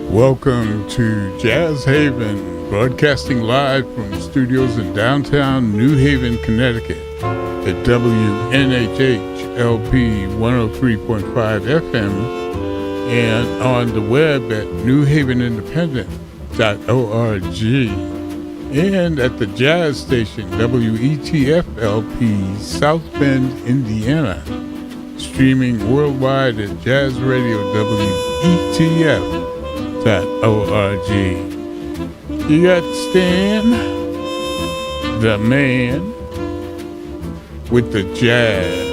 Welcome to Jazz Haven, broadcasting live from studios in downtown New Haven, Connecticut at WNHH LP 103.5 FM and on the web at newhavenindependent.org and at the jazz station WETF LP South Bend, Indiana, streaming worldwide at Jazz Radio WETF.org. You got Stan, the man with the jazz.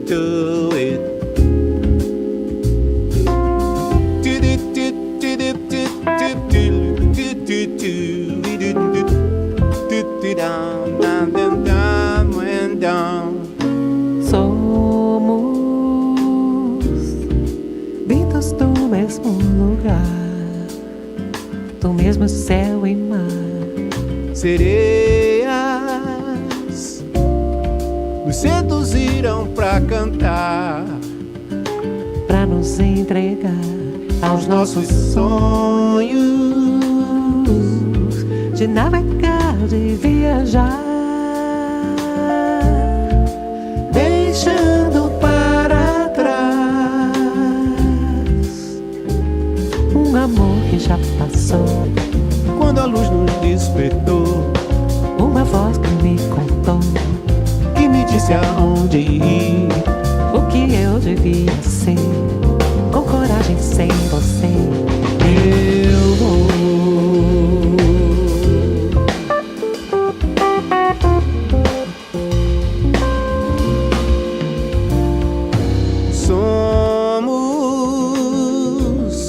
do it. Somos vindos do mesmo lugar, do mesmo céu e mar. Sereias nos seduziram pra cantar, pra nos entregar aos nossos sonhos de navegar, de viajar, deixando para trás um amor que já passou. Quando a luz nos despertou, uma voz que me contou, que me disse aonde ir, o que eu devia ser. Com coragem sem você, eu vou. Somos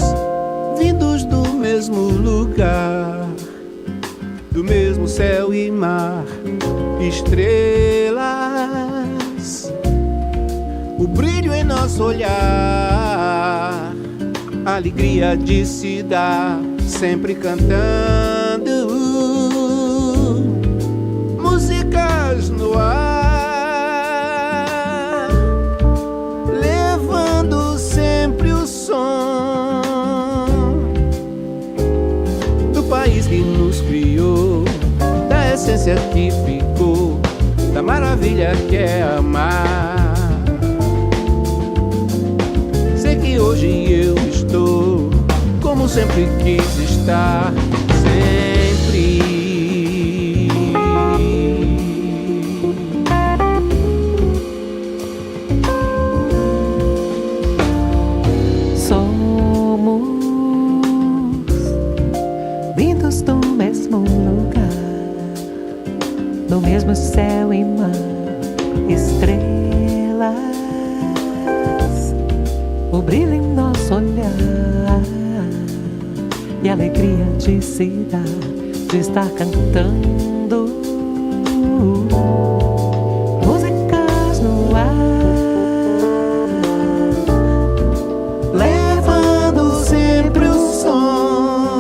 vindos do mesmo lugar, do mesmo céu e mar, estrelas, o brilho em nosso olhar, a alegria de se dar, sempre cantando músicas no ar, levando sempre o som do país que nos criou, da essência que ficou, da maravilha que é amar. Sei que hoje eu estou como sempre quis estar, sempre. somos vindos do mesmo lugar, do mesmo céu e mar, estrelas, o brilho em nosso olhar e a alegria de se dar, de estar cantando músicas no ar, Levando sempre o som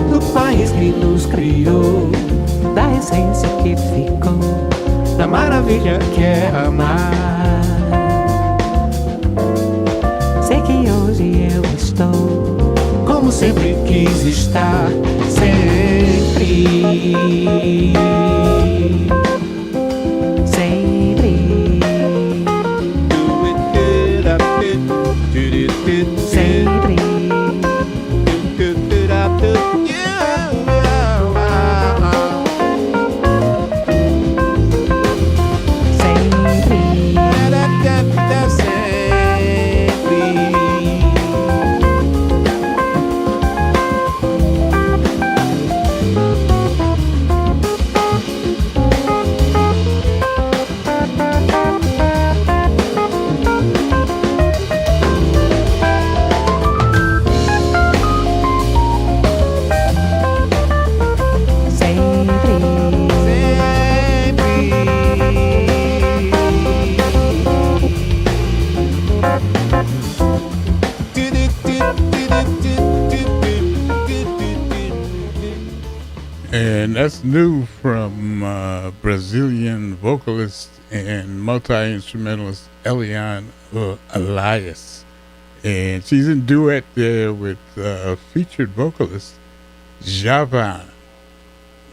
do país que nos criou, da essência que ficou, da maravilha que é amar. sei que hoje eu estou Como sempre quis estar, sempre. sempre. Sempre, And that's new from Brazilian vocalist and multi-instrumentalist Eliane Elias. And she's in duet there with featured vocalist Javan.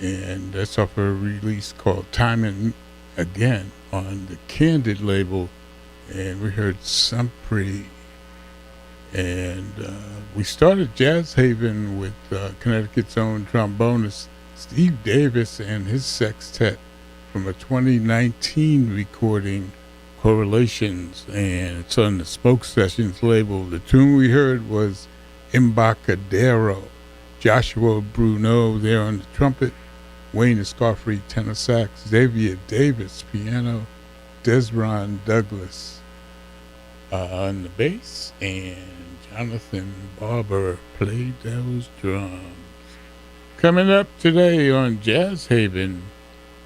And that's off her release called Time and Again on the Candid label. And we heard Sempre. And we started Jazz Haven with Connecticut's own trombonist Steve Davis and his sextet from a 2019 recording, Correlations, and it's on the Smoke Sessions label. The tune we heard was Embarcadero. Joshua Bruno there on the trumpet, Wayne Escoffery, tenor sax, Xavier Davis, piano, Desron Douglas on the bass, and Jonathan Barber played those drums. Coming up today on Jazz Haven,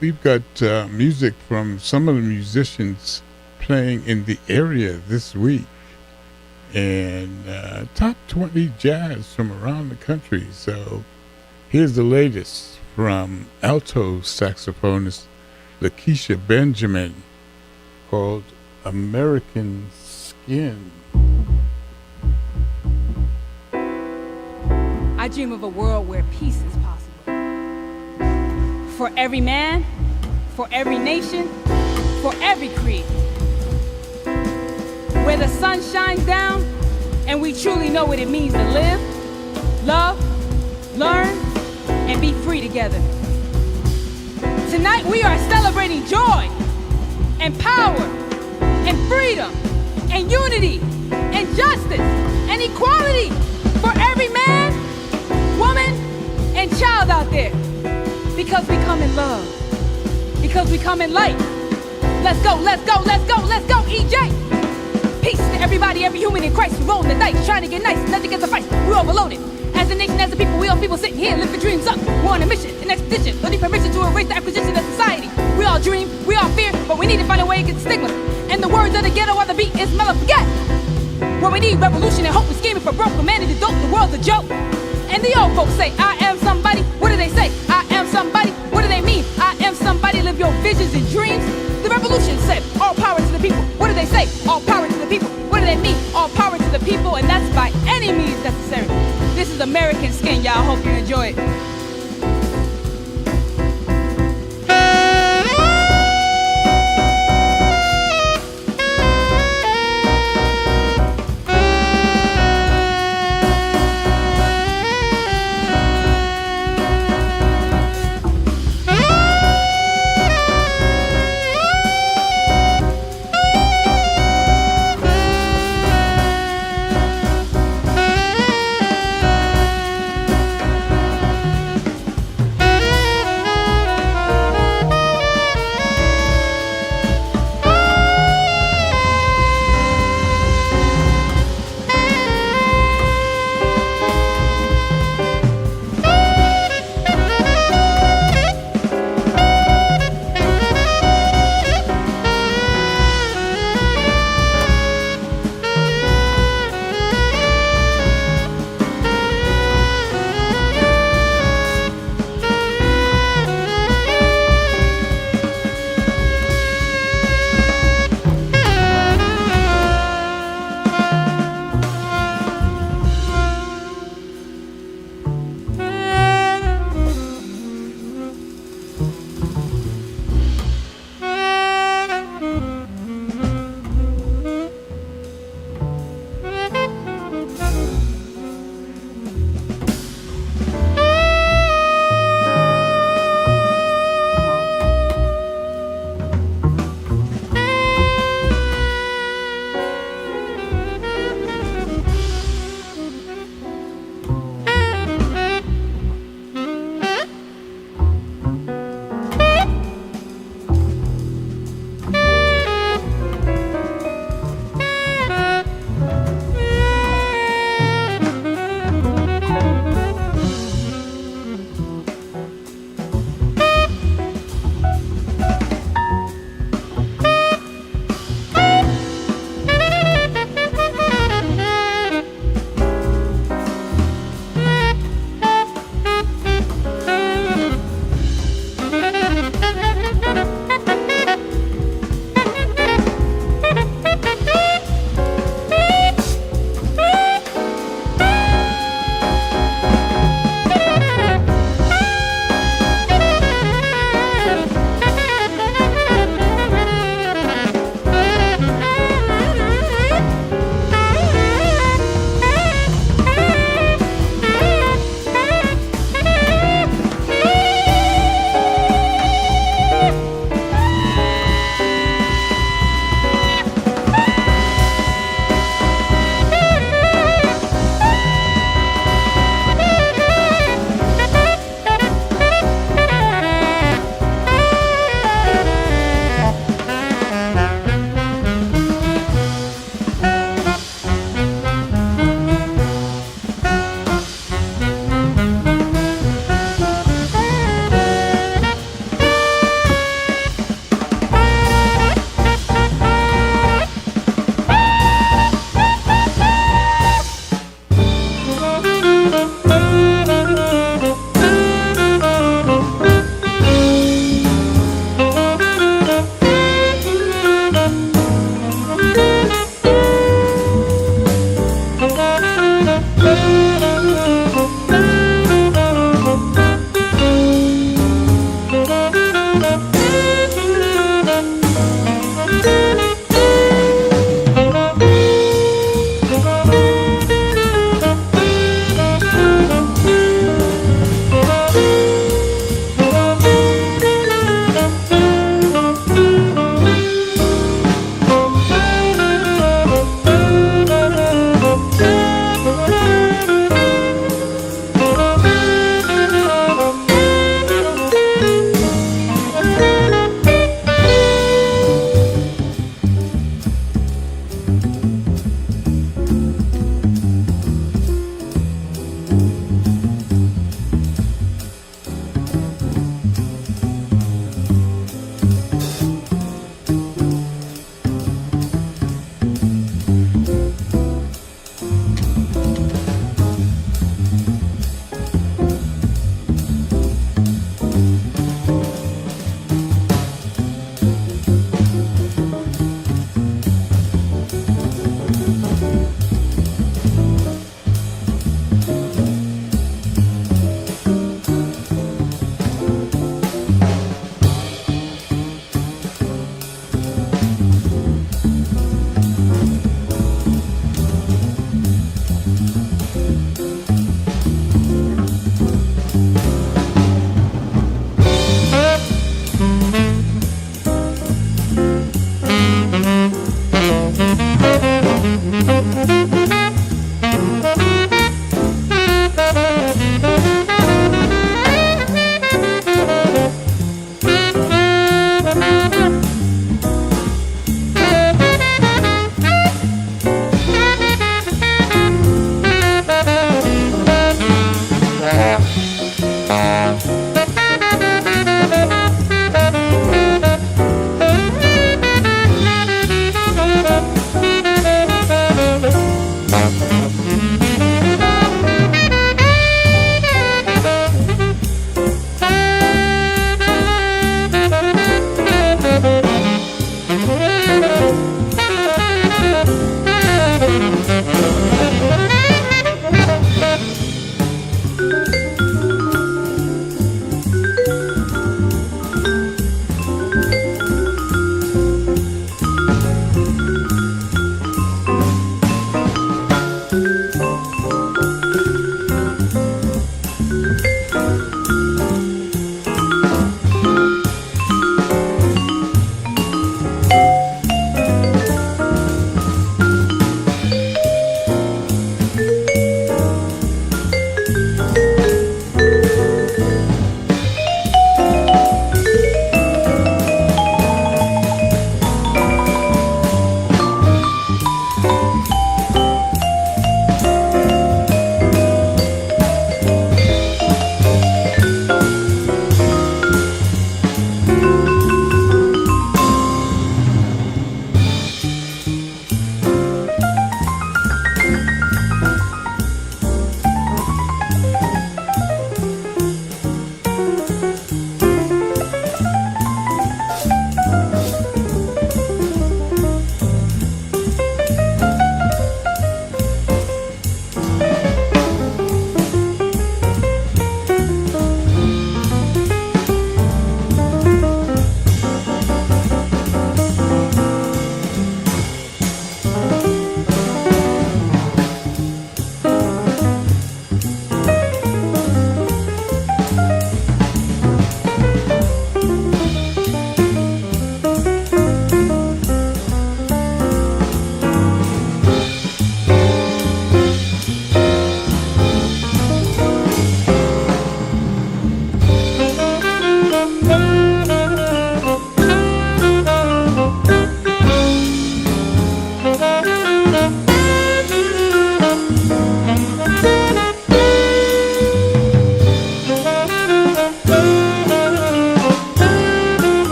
we've got music from some of the musicians playing in the area this week, and top 20 jazz from around the country. So here's the latest from alto saxophonist Lakeisha Benjamin, called American Skin. I dream of a world where peace is possible. For every man, for every nation, for every creed. Where the sun shines down and we truly know what it means to live, love, learn, and be free together. Tonight we are celebrating joy and power and freedom and unity and justice and equality for every man, woman, and child out there. Because we come in love. Because we come in light. Let's go, let's go, let's go, let's go, EJ! Peace to everybody, every human in Christ. We rolling the dice, trying to get nice, nothing gets suffice. We're overloaded. As a nation, as a people, we all people sitting here, lift the dreams up. We're on a mission, an expedition, no need permission to erase the acquisition of society. We all dream, we all fear, but we need to find a way to get the stigmas. And the words of the ghetto while the beat is mellow, forget. When we need revolution and hope, we're scheming for broke humanity, dope, the world's a joke. And the old folks say, I am somebody. What do they say? I am somebody. What do they mean? I am somebody. Live your visions and dreams. The revolution said, all power to the people. What do they say? All power to the people. What do they mean? All power to the people, and that's by any means necessary. This is American Skin, y'all. Hope you enjoy it.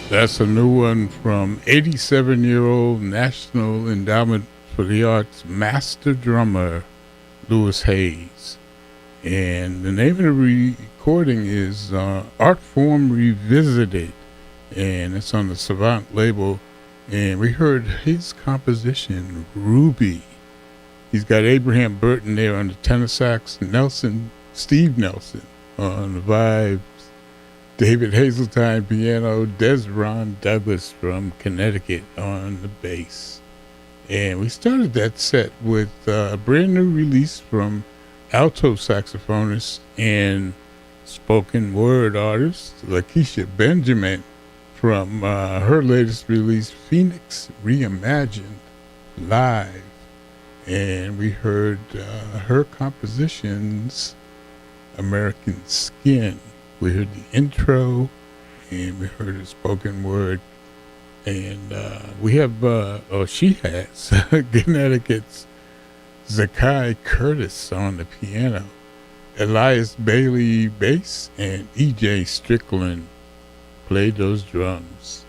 That's a new one from 87-year-old National Endowment for the Arts master drummer Louis Hayes. And the name of the recording is Art Form Revisited, and it's on the Savant label. And we heard his composition, Ruby. He's got Abraham Burton there on the tenor sax, Steve Nelson on the vibes, David Hazeltine piano, Desron Douglas from Connecticut on the bass. And we started that set with a brand new release from alto saxophonist and spoken word artist Lakeisha Benjamin from her latest release, Phoenix Reimagined Live. And we heard her compositions, American Skin. We heard the intro, and we heard a spoken word. And we have, she has, Connecticut's Zakai Curtis on the piano, Elias Bailey bass, and E.J. Strickland played those drums.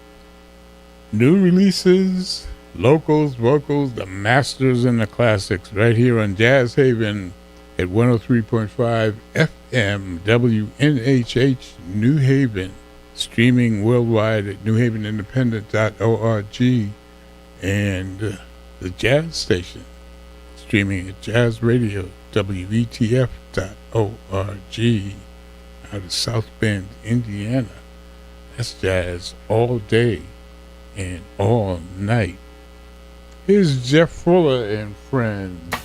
New releases, locals, vocals, the masters and the classics right here on Jazz Haven at 103.5 FM WNHH New Haven, streaming worldwide at newhavenindependent.org, and the Jazz Station, streaming at Jazz Radio WETF.org out of South Bend, Indiana. That's jazz all day and all night. Here's Jeff Fuller and friends.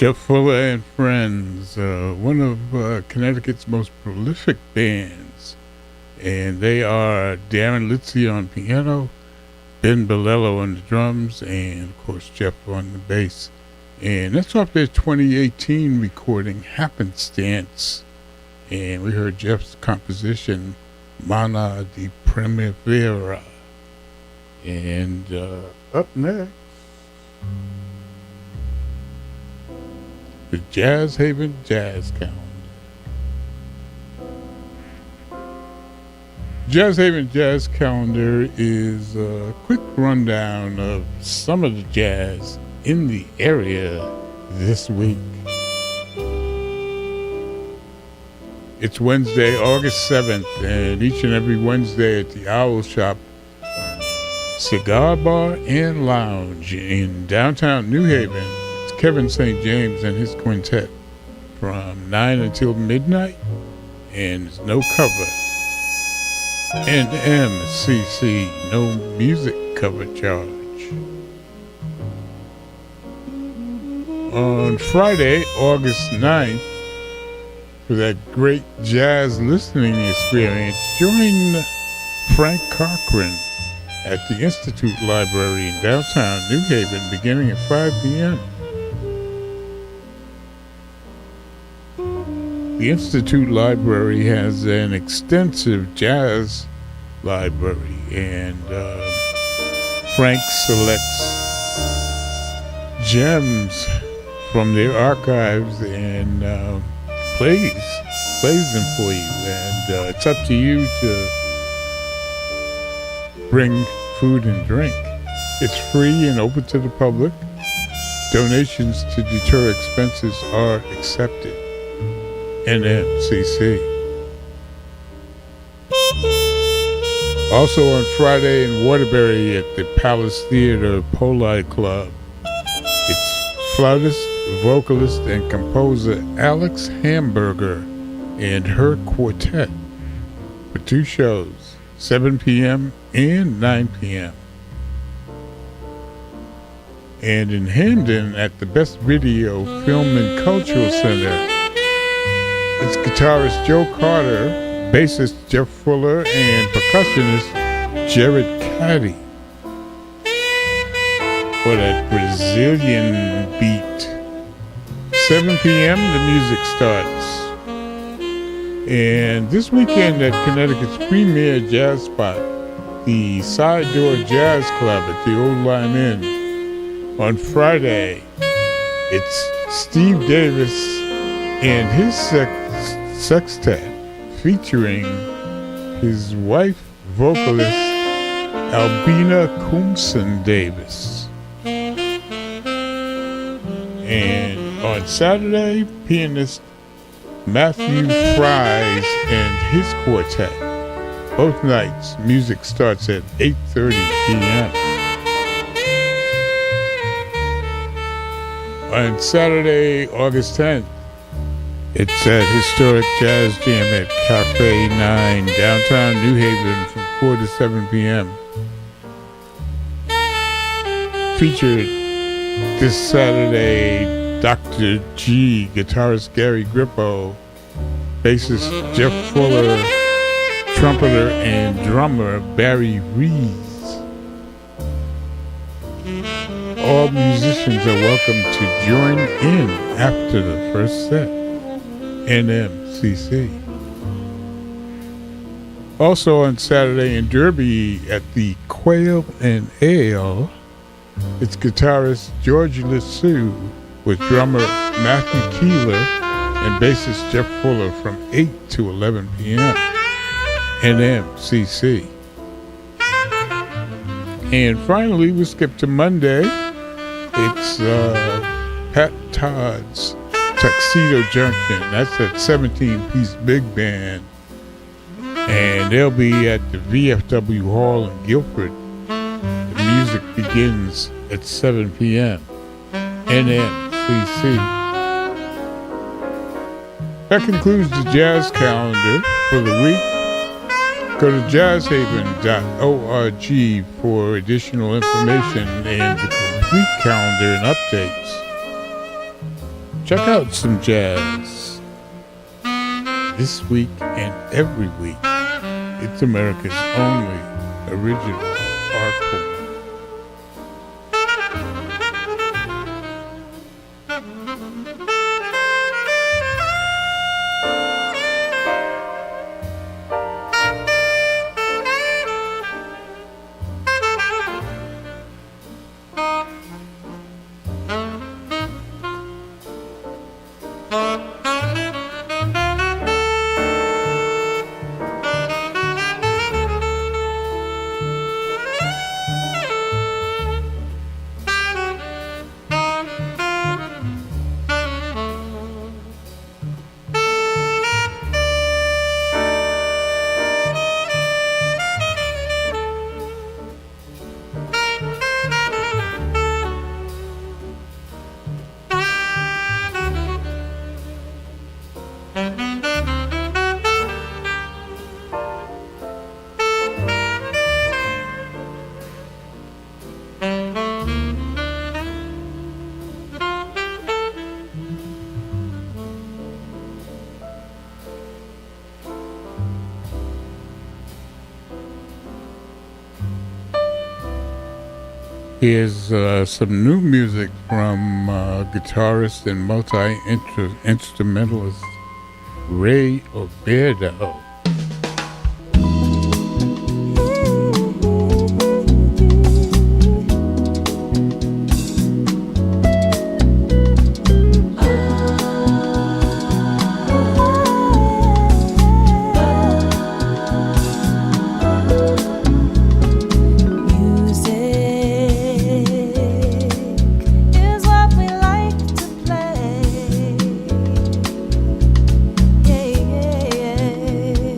Jeff Fuller and Friends, one of Connecticut's most prolific bands. And they are Darren Litzy on piano, Ben Bellello on the drums, and of course Jeff on the bass. And that's off their 2018 recording, Happenstance. And we heard Jeff's composition, Mana di Primavera. And up next, the Jazz Haven Jazz Calendar. Jazz Haven Jazz Calendar is a quick rundown of some of the jazz in the area this week. It's Wednesday, August 7th, and each and every Wednesday at the Owl Shop Cigar Bar and Lounge in downtown New Haven, it's Kevin St. James and his quintet from 9 until midnight, and there's no cover. NMCC, no music cover charge. On Friday, August 9th, for that great jazz listening experience, join Frank Cochran at the Institute Library in downtown New Haven beginning at 5 p.m. The Institute Library has an extensive jazz library, and Frank selects gems from their archives and plays them for you. And it's up to you to bring food and drink. It's free and open to the public. Donations to deter expenses are accepted. NMCC. Also on Friday in Waterbury at the Palace Theater Poli Club, it's flautist, vocalist, and composer Alex Hamburger and her quartet for 2 shows, 7 p.m. and 9 p.m. And in Hamden at the Best Video Film and Cultural Center, it's guitarist Joe Carter, bassist Jeff Fuller, and percussionist Jared Caddy for that Brazilian beat. 7 p.m. the music starts. And this weekend at Connecticut's premier jazz spot, the Side Door Jazz Club at the Old Lime Inn, on Friday, it's Steve Davis and his sextet featuring his wife, vocalist Albina Coomson Davis. And on Saturday, pianist Matthew Fries and his quartet. Both nights, music starts at 8:30 p.m. On Saturday, August 10th, it's at Historic Jazz Jam at Cafe 9, downtown New Haven from 4 to 7 p.m. Featured this Saturday, Dr. G, guitarist Gary Grippo, bassist Jeff Fuller, trumpeter and drummer Barry Rees. All musicians are welcome to join in after the first set. NMCC. Also on Saturday in Derby at the Quail and Ale, it's guitarist George Lassou with drummer Matthew Keeler and bassist Jeff Fuller from 8 to 11 p.m. NMCC. And finally, we skip to Monday. It's Pat Todd's Tuxedo Junction. That's a 17-piece big band. And they'll be at the VFW Hall in Guilford. The music begins at 7 p.m. NMCC. That concludes the jazz calendar for the week. Go to jazzhaven.org for additional information and the complete calendar and updates. check out some jazz. This week and every week, it's America's only original art form. Here's some new music from guitarist and multi-instrumentalist Ray Oberto. Yeah, yeah, yeah.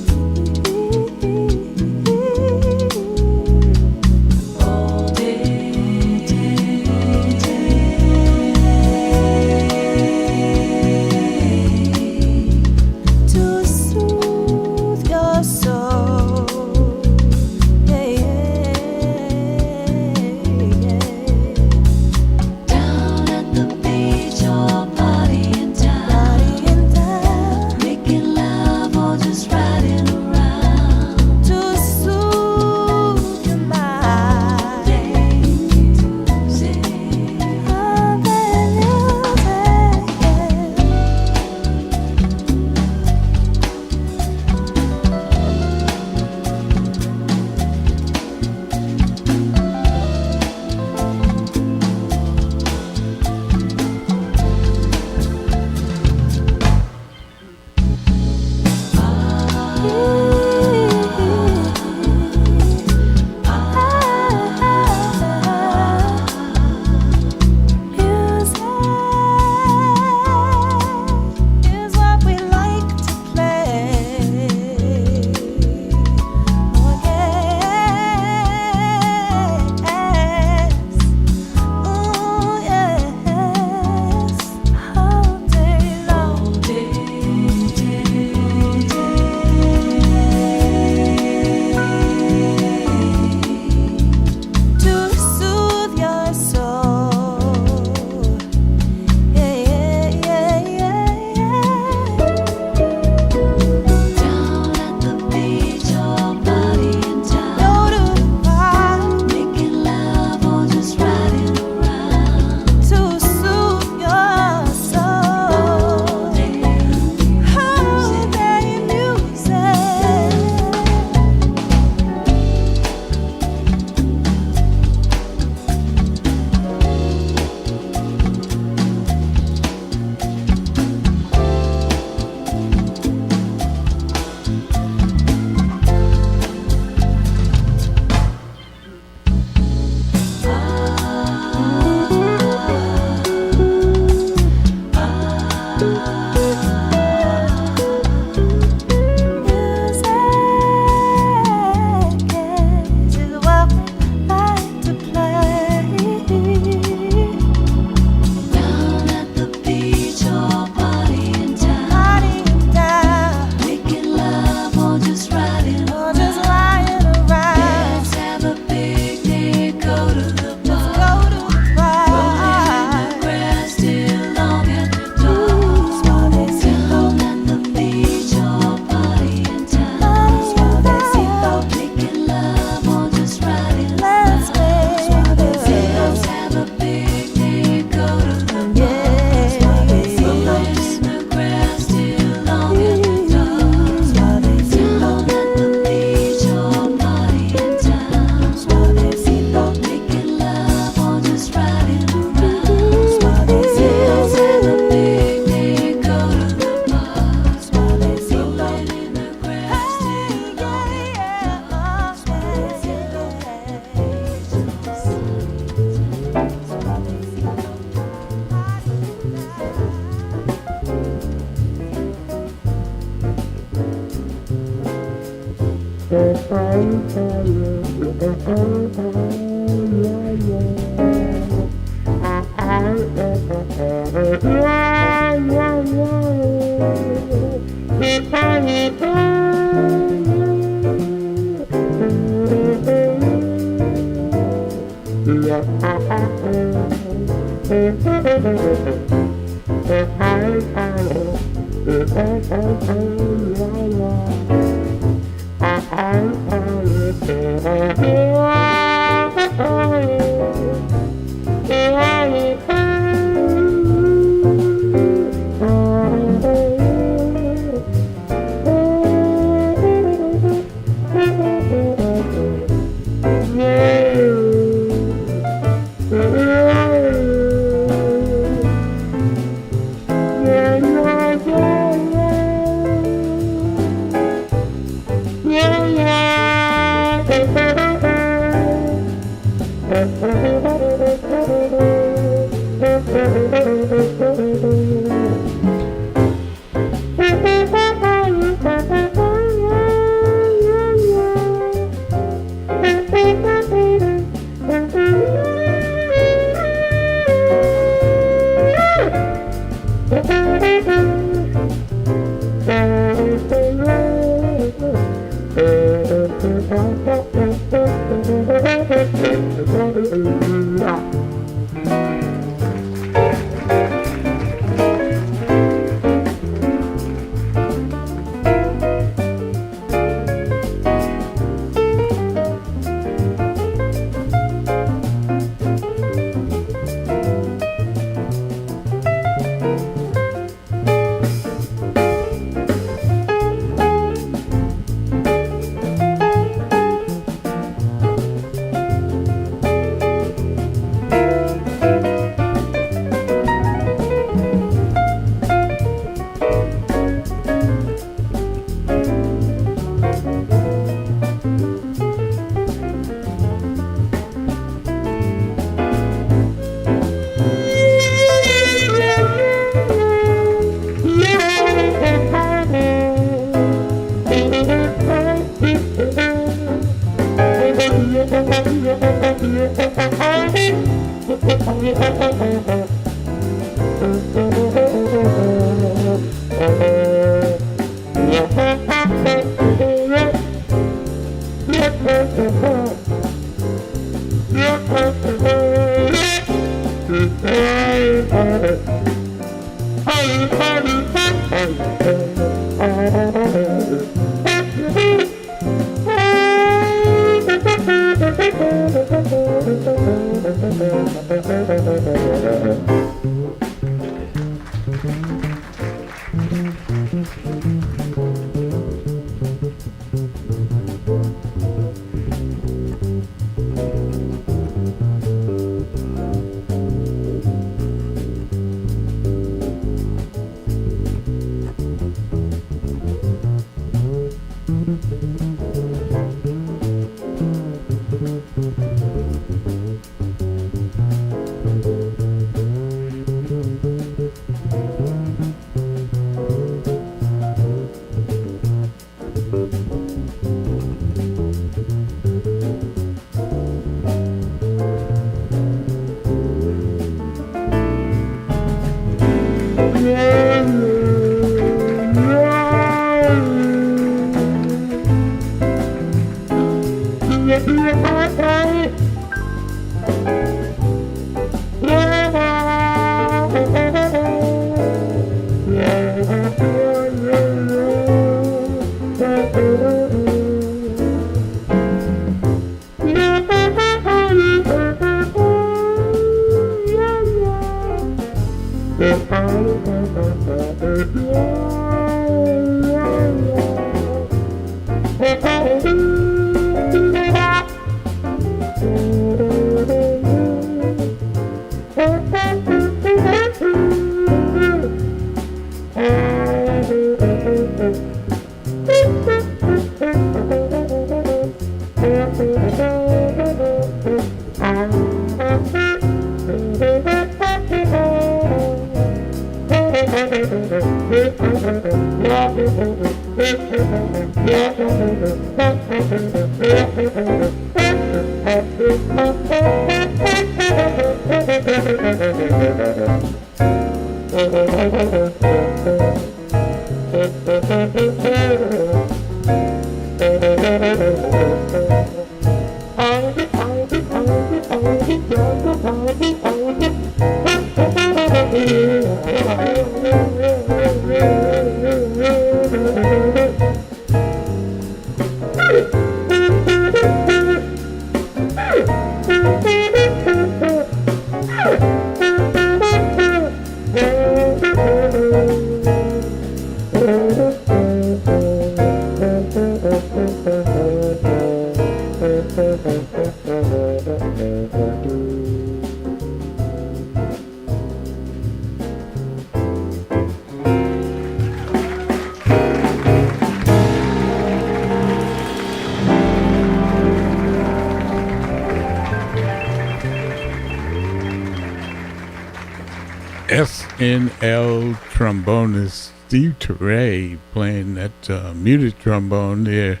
SNL trombonist Steve Turre playing that muted trombone there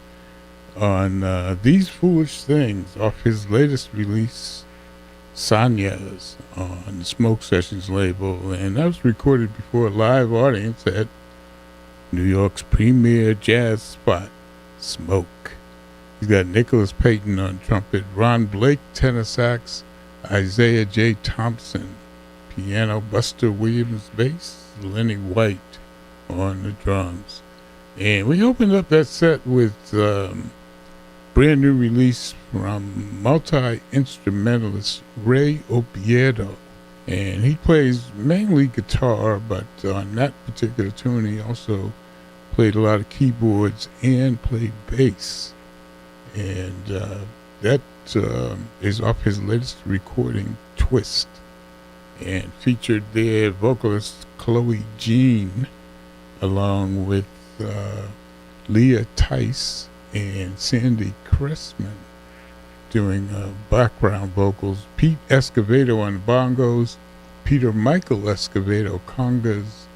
on These Foolish Things off his latest release, Sanya's, on the Smoke Sessions label. And that was recorded before a live audience at New York's premier jazz spot, Smoke. He's got Nicholas Payton on trumpet, Ron Blake tenor sax, Isaiah J. Thompson piano, Buster Williams bass, Lenny White on the drums. And we opened up that set with brand new release from multi-instrumentalist Ray Obiedo. And he plays mainly guitar, but on that particular tune he also played a lot of keyboards and played bass. And that is off his latest recording, Twist, and featured their vocalist Chloe Jean along with Leah Tice and Sandy Cressman doing background vocals, Pete Escovedo on bongos, Peter Michael Escovedo congas,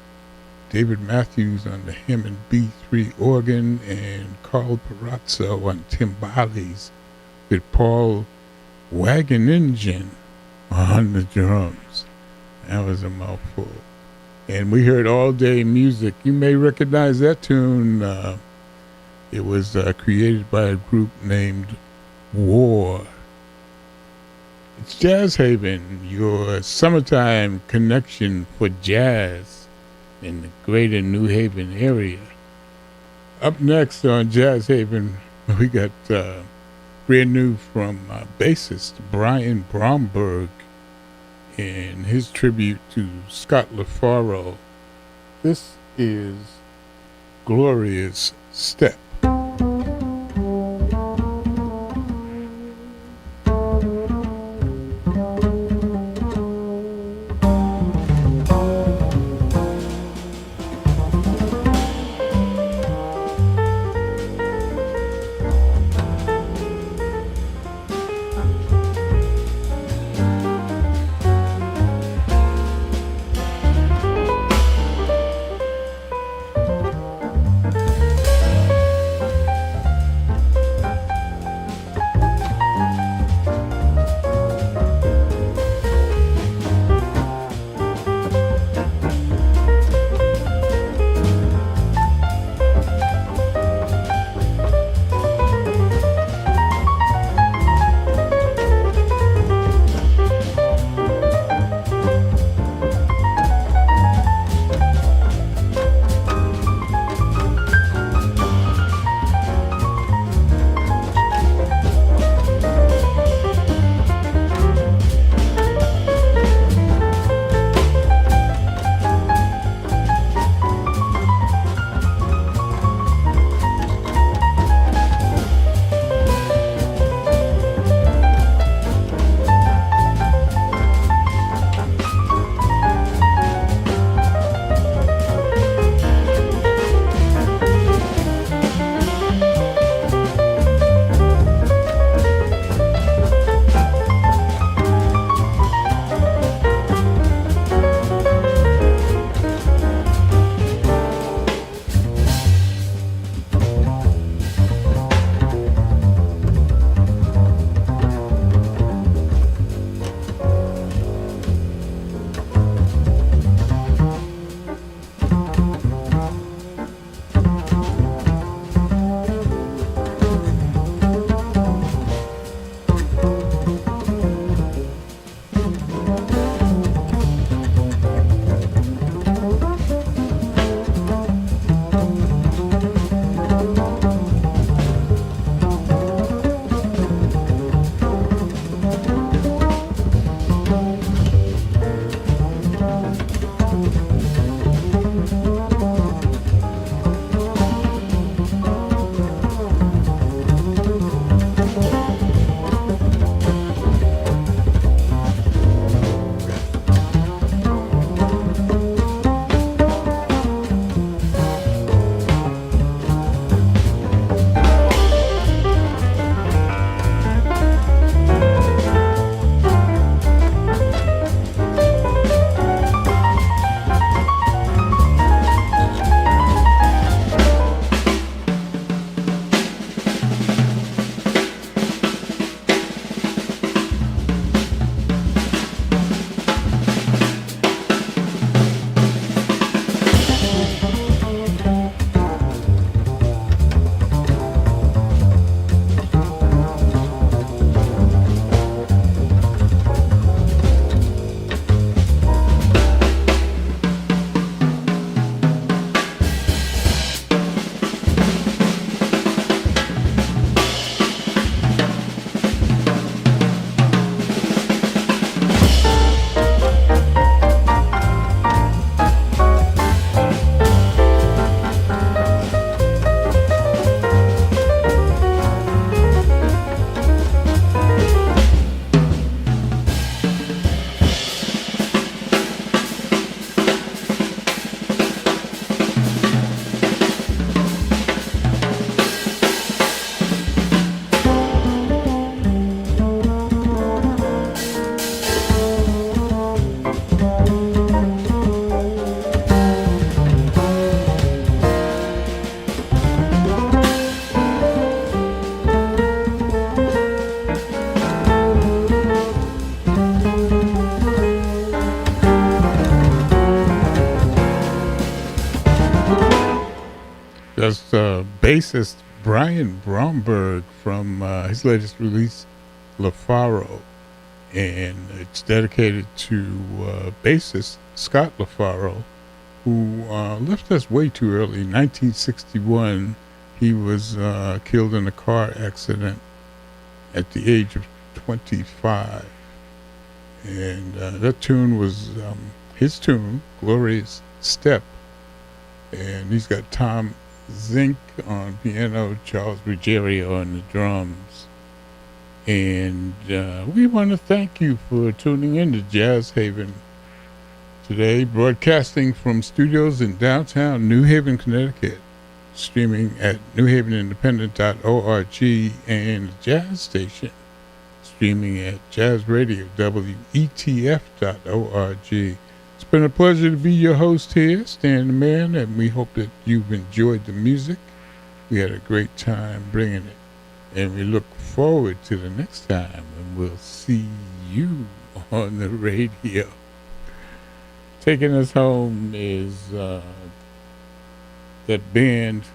David Matthews on the Hammond B3 organ, and Carl Perazzo on timbales, with Paul Wageningen on the drums. That was a mouthful. And we heard All Day Music. You may recognize that tune. It was created by a group named War. It's Jazz Haven, your summertime connection for jazz in the greater New Haven area. Up next on Jazz Haven, we got brand new from bassist Brian Bromberg and his tribute to Scott LaFaro. This is Gloria's Step. that's bassist Brian Bromberg from his latest release, LaFaro. And it's dedicated to bassist Scott LaFaro, who left us way too early. In 1961, he was killed in a car accident at the age of 25. And that tune was his tune, Glorious Step. And he's got Tom Zink on piano, Charles Ruggiero on the drums. And we want to thank you for tuning in to Jazz Haven today, broadcasting from studios in downtown New Haven, Connecticut, streaming at newhavenindependent.org and the Jazz Station, streaming at jazzradio.wetf.org. It's been a pleasure to be your host here, Stan the Man, and we hope that you've enjoyed the music. We had a great time bringing it, and we look forward to the next time, and we'll see you on the radio. Taking us home is that band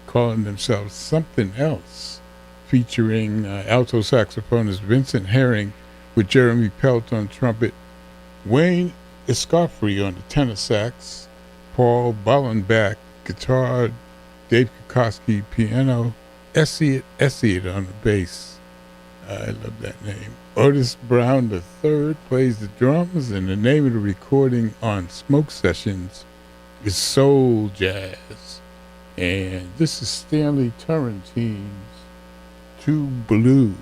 calling themselves Something Else, featuring alto saxophonist Vincent Herring with Jeremy Pelt on trumpet, Wayne Escoffery on the tenor sax, Paul Ballenbach guitar, Dave Kukoski piano, Essiet on the bass. I love that name. Otis Brown III plays the drums, and the name of the recording on Smoke Sessions is Soul Jazz. And this is Stanley Turrentine's Too Blue.